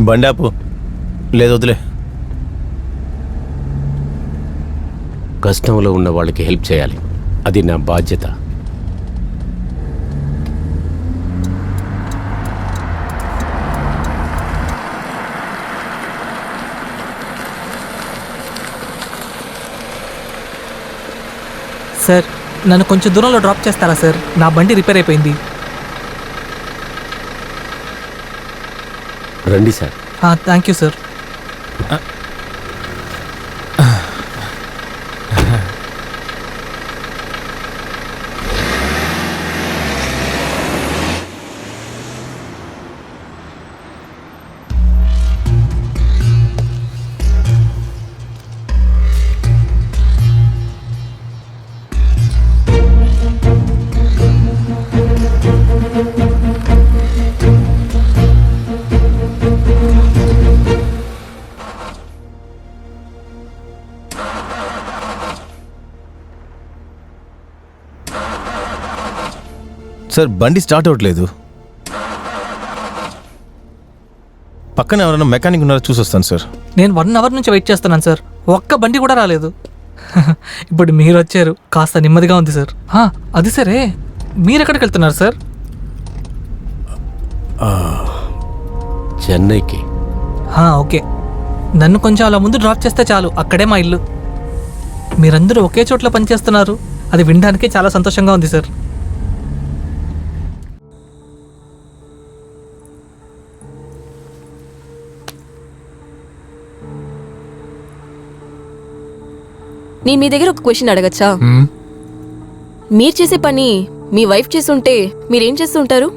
బండాపు లేదు, వదిలే. కష్టంలో ఉన్న వాళ్ళకి హెల్ప్ చేయాలి, అది నా బాధ్యత. సార్, నన్ను కొంచెం దూరంలో డ్రాప్ చేస్తారా సార్? నా బండి రిపేర్ అయిపోయింది. రండి sir. Thank you sir. Sir, బండి స్టార్ట్ అవ్వట్లేదు. పక్కన ఎవరైనా మెకానిక్ ఉన్నారో చూసి వస్తాను సార్. నేను 1 అవర్ నుంచి వెయిట్ చేస్తున్నాను సార్, ఒక్క బండి కూడా రాలేదు. ఇప్పుడు మీరు వచ్చారు, కాస్త నెమ్మదిగా ఉంది సార్. అది సరే, మీరు ఎక్కడికి వెళ్తున్నారు సార్? చెన్నైకి. ఓకే, నన్ను కొంచెం అలా ముందు డ్రాప్ చేస్తే చాలు, అక్కడే మా ఇల్లు. మీరందరూ ఒకే చోట్ల పనిచేస్తున్నారు, అది వినడానికి చాలా సంతోషంగా ఉంది సార్. నేను మీ దగ్గర ఒక క్వశ్చన్ అడగచ్చా? మీరు చేసే పని మీ వైఫ్ చేస్తుంటే మీరేం చేస్తుంటారు?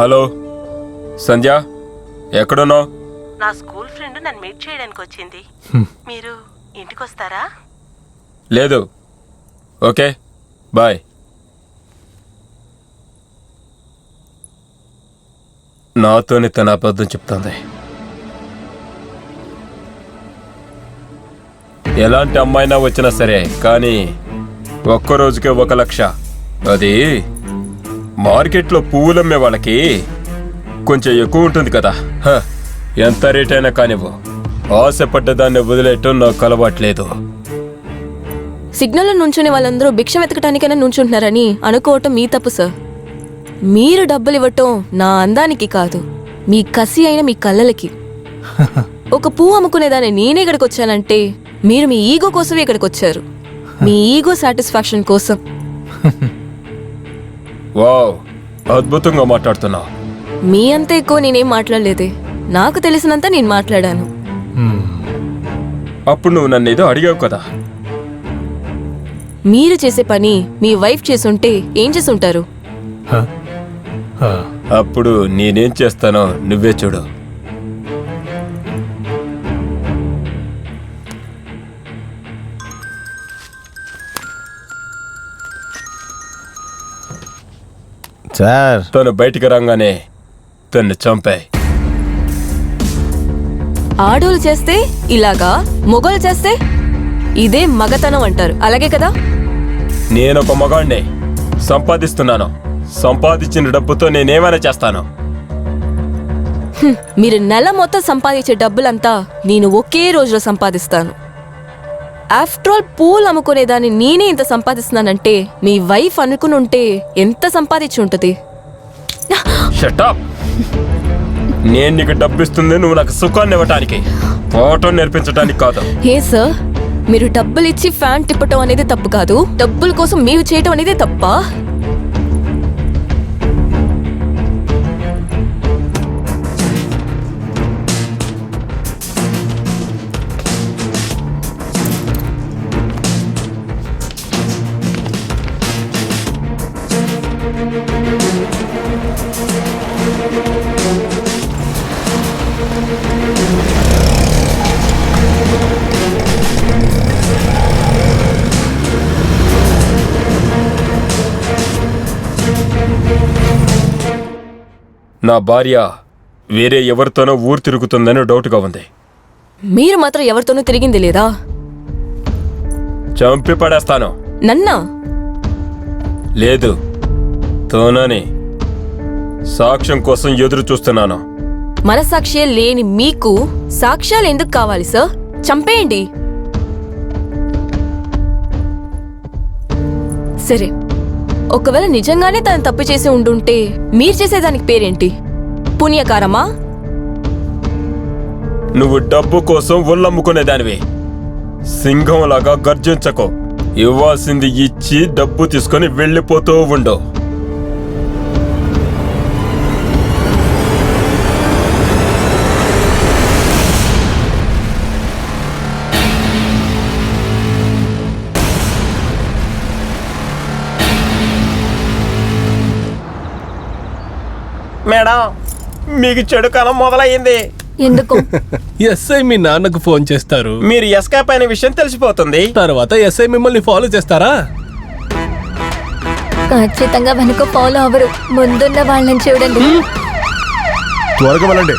హలో సంధ్య, ఎక్కడున్నావు? నా స్కూల్ ఫ్రెండ్ నన్ను మీట్ చేయడానికి వచ్చింది. మీరు ఇంటికి వస్తారా? లేదు. Okay, bye. నాతోనే తన అబద్ధం చెప్తుంది. ఎలాంటి అమ్మాయినా వచ్చినా సరే, కానీ ఒక్కరోజుకే 1 లక్ష. అది మార్కెట్లో పువ్వులమ్మే వాళ్ళకి కొంచెం ఎక్కువ ఉంటుంది కదా. ఎంత రేట్ అయినా కానివ్వు, ఆశపడ్డ దాన్ని వదిలేయటం నాకు అలవాట్లేదు. సిగ్నల్లో నుంచునే వాళ్ళందరూ భిక్ష వెతకటానికైనా నుంచుంటున్నారని అనుకోవటం మీ తప్పు సార్. మీరు డబ్బులు ఇవ్వటం నా అందానికి కాదు, మీ కసి అయిన మీ కళ్ళలకి. ఒక పువ్వు అమ్ముకునేదాన్ని నేనే ఇక్కడికి వచ్చానంటే మీరు మీ ఈగో కోసమే ఇక్కడికి వచ్చారు, మీ ఈగో సాటిస్ఫాక్షన్ కోసం. వావ్, అద్భుతంగా మాట్లాడుతున్నావు. మీ అంత ఎక్కువ నేనేం మాట్లాడలేదే, నాకు తెలిసినంత నేను మాట్లాడాను. అప్పుడు నువ్వు నన్ను ఏదో అడిగావు కదా. మీరు చేసే పని మీ వైఫ్ చేసుంటే ఏం చేసుంటారు? అప్పుడు నేనేం చేస్తానో నువ్వే చూడు. సార్, తను బయటికి రాగానే తను చంపాయి. ఆడోళ్ళు చేస్తే ఇలాగా, మొగోళ్ళు చేస్తే ఇదే మగతనం అంటారు, అలాగే కదా? నేనొక మగాణ్ణి, సంపాదిస్తున్నాను. సంపాదించిన డబ్బుతో నేనేమైనా చేస్తాను. మీరు నెల మొత్తం సంపాదించే డబ్బులంతా నేను ఒకే రోజులో సంపాదిస్తాను. ఆఫ్టర్ ఆల్ పూలు అమ్ముకునేదాన్ని నేనే ఇంత సంపాదిస్తున్నానంటే మీ వైఫ్ అనుకుని ఉంటే ఎంత సంపాదించి ఉంటుంది? Shut up. నేను నీకు డబ్బిస్తుంది నువ్వు నాకు సుఖాన్ని ఇవ్వటానికి, పోవటం నేర్పించడానికి కాదు. ఏ సార్, మీరు డబ్బులు ఇచ్చి ఫ్యాన్ తిప్పటం అనేది తప్పు కాదు, డబ్బుల కోసం మీరు చేయటం అనేది తప్పా? నా భార్య వేరే ఎవరితోనో ఊరు తిరుగుతుందని డౌట్గా ఉంది. మీరు మాత్రం ఎవరితోనూ తిరిగింది లేదా? చంపి పడేస్తాను. నన్నా? లేదు, తోనని సాక్ష్యం కోసం ఎదురు చూస్తున్నాను. మనసాక్షి లేని మీకు సాక్ష్యాలు ఎందుకు కావాలి సార్? చంపేయండి. సరే, ఒకవేళ నిజంగానే తను తప్పు చేసి ఉండుంటే మీరు చేసేదానికి పేరేంటి? పుణ్యకారమా? నువ్వు డబ్బు కోసం ఒళ్ళమ్ముకునేదానివి. సింహంలాగా గర్జించకు. ఇవ్వాల్సింది ఇచ్చి డబ్బు తీసుకొని వెళ్ళిపోతూ ఉండు. మేడం, మీకు చెడు కాలం మొదలయ్యింది. ఎందుకు? ఎస్ఐ మీ నాన్నకు ఫోన్ చేస్తారు. మీరు ఎస్కేప్ అయిన విషయం తెలిసిపోతుంది. తర్వాత ఎస్ఐ మిమ్మల్ని ఫాలో చేస్తారా? ఖచ్చితంగా వెనుక ఫాలో అవరు. ముందున్న వాళ్ళని చూడండి. త్వరగా వెళ్ళండి.